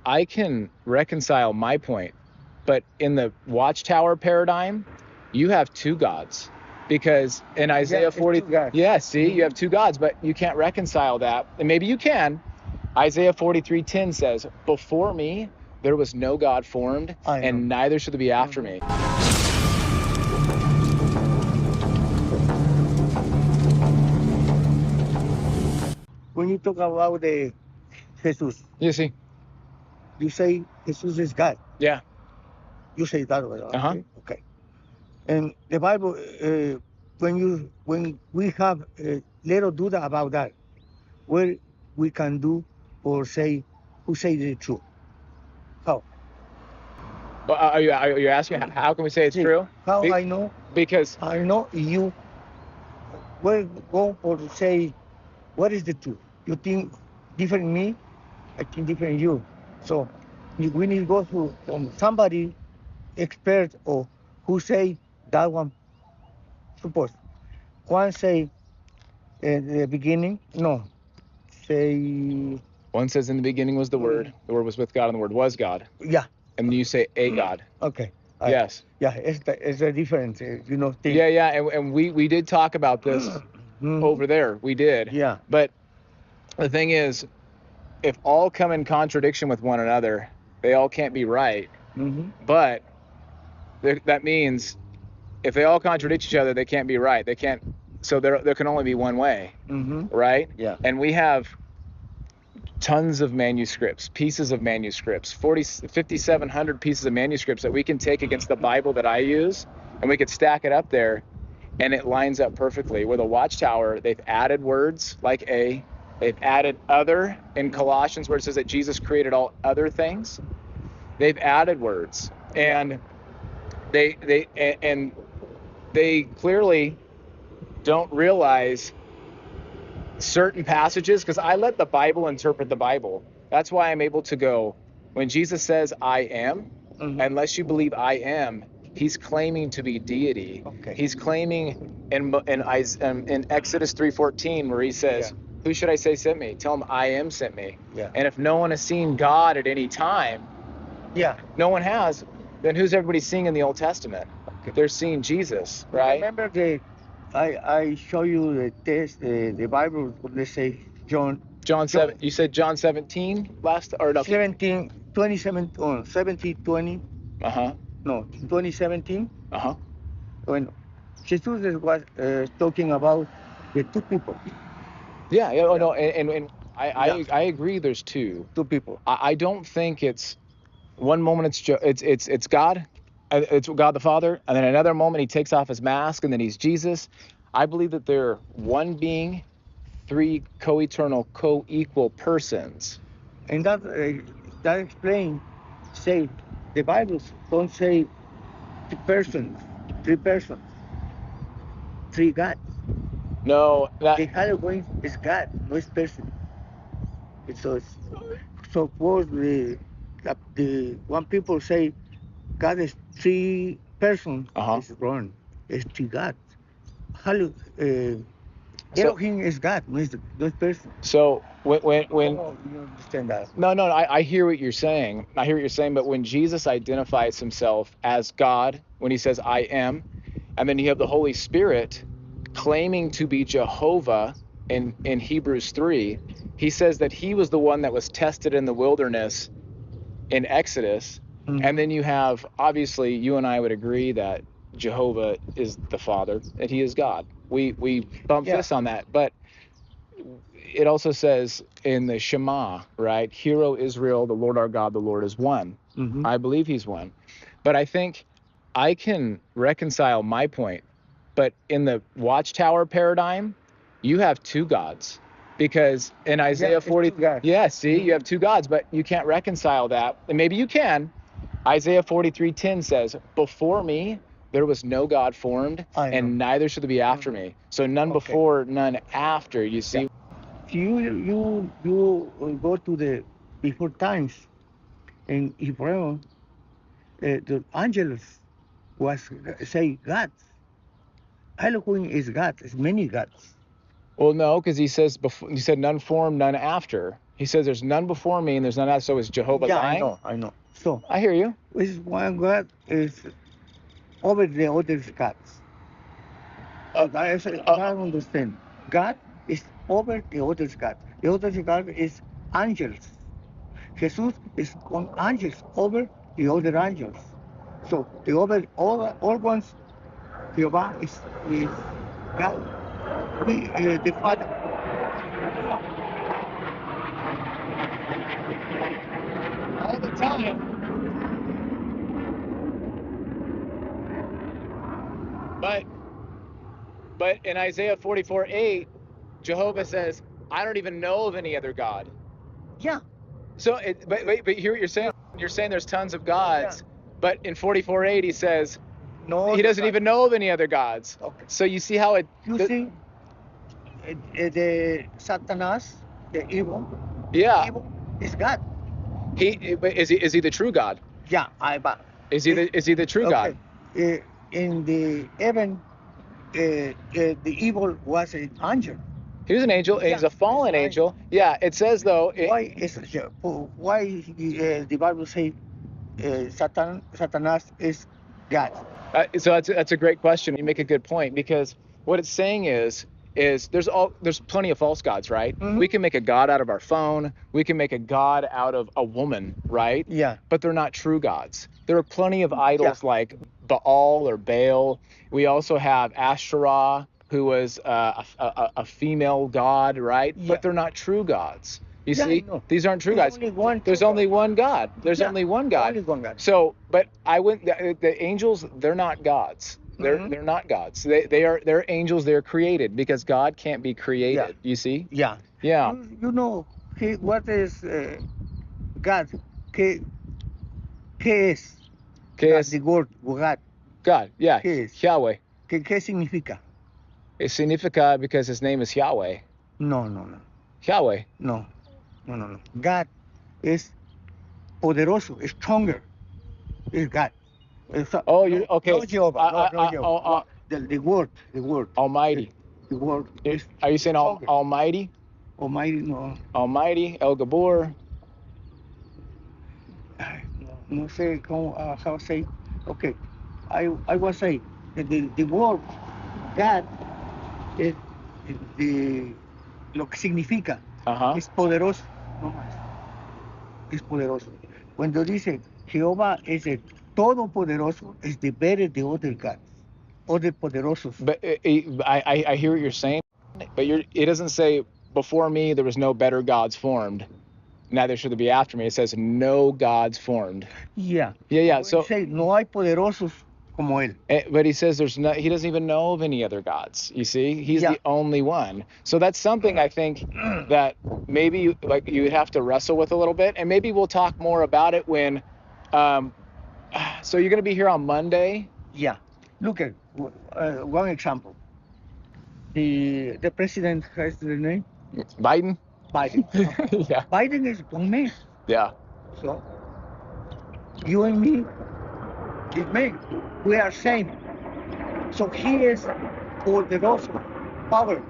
I can reconcile my point, but in the Watchtower paradigm, you have two gods. Because in Isaiah 40, you have two gods, but you can't reconcile that. And maybe you can. Isaiah 43:10 says, before me, there was no God formed, and neither should there be after me. When you talk about the Jesus, You see? you say Jesus is God. Yeah. You say that way. Uh-huh. Okay. And the Bible, when we have a little doubt about that, where we can do or say who say the truth? How? Well, are you asking how can we say it's true? How I know? Because I know you. Where go or say what is the truth? You think different me? I think different you. So we need to go through from somebody expert or who say that one. Suppose one say in the beginning, no, say one says in the beginning was the Word was with God, and the Word was God. Yeah. And you say a God. Okay. Yes. Yeah, it's a different, thing. Yeah, and we did talk about this over there. We did. Yeah. But the thing is, if all come in contradiction with one another, they all can't be right. But that means if they all contradict each other, they can't be right. They can't. So there can only be one way, right? Yeah. And we have tons of manuscripts, pieces of manuscripts, 5,700 pieces of manuscripts that we can take against the Bible that I use, and we could stack it up there, and it lines up perfectly. Where the Watchtower, they've added words like a, they've added other in Colossians where it says that Jesus created all other things. They've added words, and they clearly don't realize certain passages, because I let the Bible interpret the Bible. That's why I'm able to go, when Jesus says I am, unless you believe I am, he's claiming to be deity. Okay. He's claiming in Exodus 3:14 where he says, who should I say sent me? Tell him I am sent me. Yeah. And if no one has seen God at any time, no one has, then who's everybody seeing in the Old Testament? Okay. They're seeing Jesus, right? Remember I show you the text, the Bible, let's say John 7. You said John 17 last, or no? 17, 27, 17, 20. No, 2017. When Jesus was talking about the two people. Yeah. No, and I agree. There's two people. I don't think it's one moment it's God, it's God the Father, and then another moment he takes off his mask and then he's Jesus. I believe that they're one being, three co-eternal, co-equal persons. And that explains, say, the Bible don't say three persons, three gods. No, the Halloween is God, no is person. So suppose the one people say God is three persons, it's wrong. It's three gods. Elohim is God, no is person. So when you understand that? No, I hear what you're saying. But when Jesus identifies himself as God, when he says I am, and then you have the Holy Spirit claiming to be Jehovah in Hebrews 3, he says that he was the one that was tested in the wilderness in Exodus. And then you have, obviously, you and I would agree that Jehovah is the Father, that he is God. We bump this on that, but it also says in the Shema, right? Hear, O Israel, the Lord our God, the Lord is one. I believe he's one. But I think I can reconcile my point. But in the Watchtower paradigm, you have two gods. Because in Isaiah 40, you have two gods, but you can't reconcile that. And maybe you can. Isaiah 43:10 says, before me, there was no God formed, and neither should there be after me. So none before, none after, you see. You go to the before times in Hebrew, the angels was say God. Elohim is God. It's many gods. Well, no, because he said none formed, none after. He says there's none before me and there's none after. So is Jehovah Yeah, lying? I know. So, I hear you. this one God is over the other gods. I don't understand. God is over the other God. The other God is angels. Jesus is on angels over the other angels. So the over all ones, Jehovah is God. The Father. All the time. But in Isaiah 44:8, Jehovah says, I don't even know of any other God. Yeah. So, but hear what you're saying. You're saying there's tons of gods, but in 44:8 he says No, he doesn't even know of any other gods. Okay. So you see how it. You see, the Satanas, the evil. Yeah. Evil is God. Is he the true God? Yeah, Is he the true God? In the heaven, the evil was an angel. He was an angel, and he's a fallen angel. Yeah, it says though. Why the Bible say Satanas is God? So that's a great question. You make a good point, because what it's saying is there's plenty of false gods, right? Mhm. We can make a god out of our phone. We can make a god out of a woman, right? Yeah. But they're not true gods. There are plenty of idols like Baal or Baal. We also have Asherah, who was a female god, right? Yeah. But they're not true gods. You Yeah, I see, know. these aren't true There's gods. only one There's true only God. one God. There's Yeah, only one God. only one God. So, but the angels, they're not gods. They're not gods. They're angels. They're created, because God can't be created. Yeah. You see? Yeah. Yeah. You know, what is God? ¿Qué es? ¿Qué es? The word God. God. Yeah. ¿Qué es? Yahweh. ¿Qué significa? It significa because his name is Yahweh. No. Yahweh. No. God is poderoso, stronger. Is God. Oh, you're okay. No Jehovah. No Jehovah. The word. Almighty. The word. Are you saying stronger. Almighty? Almighty, no. Almighty, El Gabor. No sé cómo, how say. Okay. I was saying that the word God es lo que significa. Es poderoso. No más. Es poderoso. Cuando dice Jehová es el todopoderoso, es the better the other gods, other poderosos. But I hear what you're saying, but it doesn't say before me there was no better gods formed, neither should there be after me. It says no gods formed. Yeah. So say no hay poderosos como él. But he says he doesn't even know of any other gods. You see, he's the only one. So that's something I think that maybe you would have to wrestle with a little bit, and maybe we'll talk more about it when. So you're going to be here on Monday. Yeah. Look at one example. The president has the name Biden. Yeah. Biden is one man. Yeah. So you and me is man. We are same. So he is poderoso, power,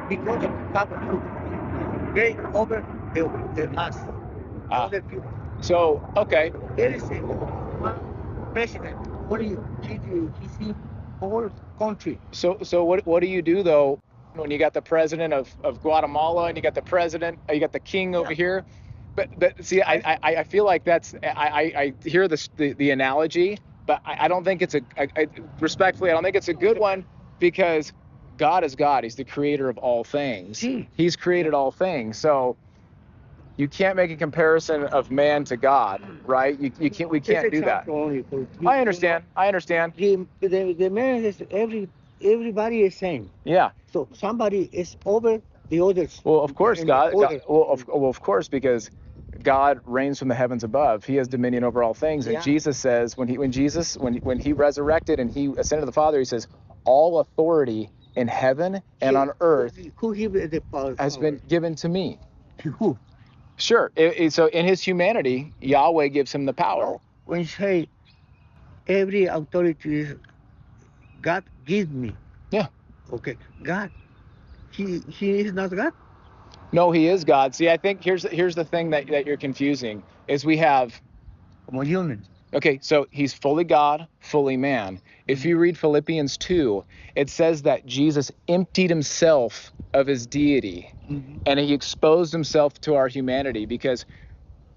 because of power, great over the us, other people. So okay. There is one president. What do you see whole country? So what do you do though when you got the president of Guatemala and you got the president, you got the king over here? But see, I feel like that's I hear the analogy, but I don't think it's respectfully, I don't think it's a good one, because God is God. He's the creator of all things. He's created all things. So you can't make a comparison of man to God, right? We can't do that. I understand. The man is everybody is same. Yeah. So somebody is over the others. Well, of course, of course, because God reigns from the heavens above. He has dominion over all things. And Jesus says, when he resurrected and he ascended to the Father, he says, all authority in heaven and on earth has been given to me. Who? Sure. So in his humanity, Yahweh gives him the power. When you say every authority God gives me. Yeah. Okay. God. He is not God. No, he is God. See, I think here's the thing that you're confusing is we have. Comunión. Okay, so he's fully God, fully man. If you read Philippians 2, it says that Jesus emptied himself of his deity and he exposed himself to our humanity because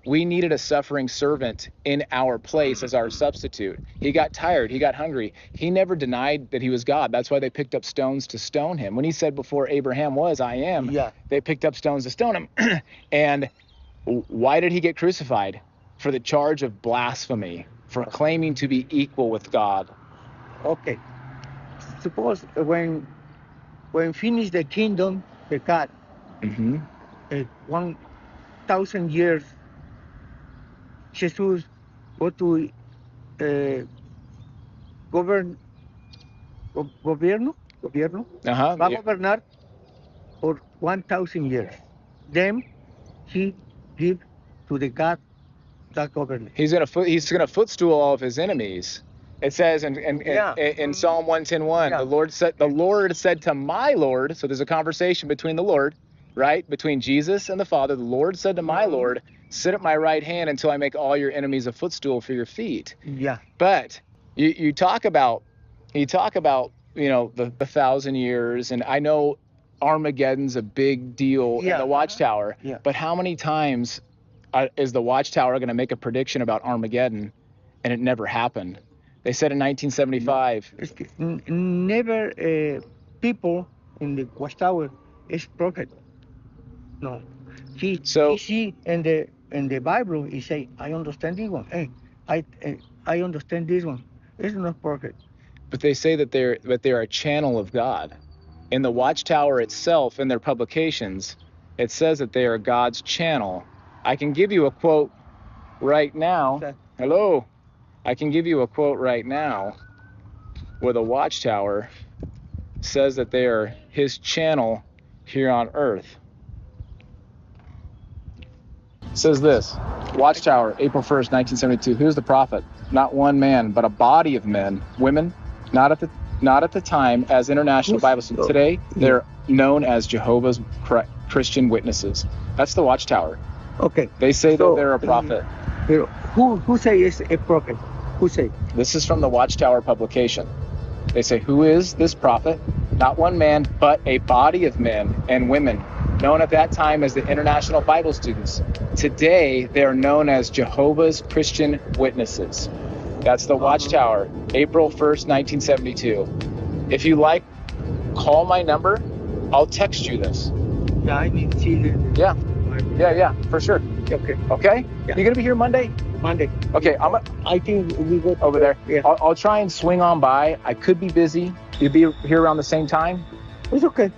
we needed a suffering servant in our place as our substitute. He got tired. He got hungry. He never denied that he was God. That's why they picked up stones to stone him. When he said before Abraham was, I am, they picked up stones to stone him. And why did he get crucified? For the charge of blasphemy, for claiming to be equal with God. Okay. Suppose when finish the kingdom, the God, 1,000 years, Jesus go to gobierno, va a gobernar for 1,000 years. Then he give to the God that government. He's gonna footstool all of his enemies. It says in Psalm 110:1, the Lord said to my Lord. So there's a conversation between the Lord, right, between Jesus and the Father. The Lord said to my Lord, sit at my right hand until I make all your enemies a footstool for your feet. Yeah. But you talk about the 1,000 years, and I know Armageddon's a big deal in the Watchtower. But how many times is the Watchtower going to make a prediction about Armageddon, and it never happened? They said in 1975. Never people in the Watchtower is prophet. No, he see in the Bible. He say, I understand this one. Hey, I understand this one. It's not prophet. But they say that they're a channel of God. In the Watchtower itself, in their publications, it says that they are God's channel. I can give you a quote right now. Hello. I can give you a quote right now where the Watchtower says that they are his channel here on earth. It says this, Watchtower, April 1st, 1972. Who's the prophet? Not one man, but a body of men, women, not at the time as international Bible students. Today, they're known as Jehovah's Christian Witnesses. That's the Watchtower. Okay. They say that they're a prophet. Who say is a prophet? Who say? This is from the Watchtower publication. They say, who is this prophet? Not one man, but a body of men and women, known at that time as the International Bible Students. Today, they are known as Jehovah's Christian Witnesses. That's the Watchtower, April 1st, 1972. If you like, call my number. I'll text you this. Yeah, I need to see it. Yeah, for sure. Okay. Okay? Yeah. You gonna be here Monday? Monday. Okay, I think we go over there. Yeah. I'll try and swing on by. I could be busy. You'll be here around the same time? It's okay.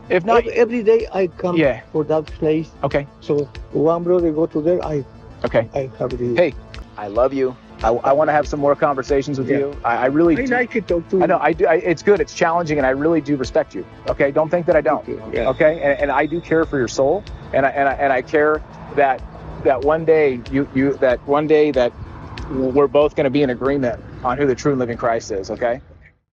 If not, every day I come for that place. Okay. So one brother go to there. I have the. Hey, I love you. I want to have some more conversations with you. I really do. I like to talk to you. I know. I do. It's good. It's challenging, and I really do respect you. Okay. Don't think that I don't. Yeah. Okay. And I do care for your soul, and I care that one day that we're both going to be in agreement on who the true and living Christ is. Okay.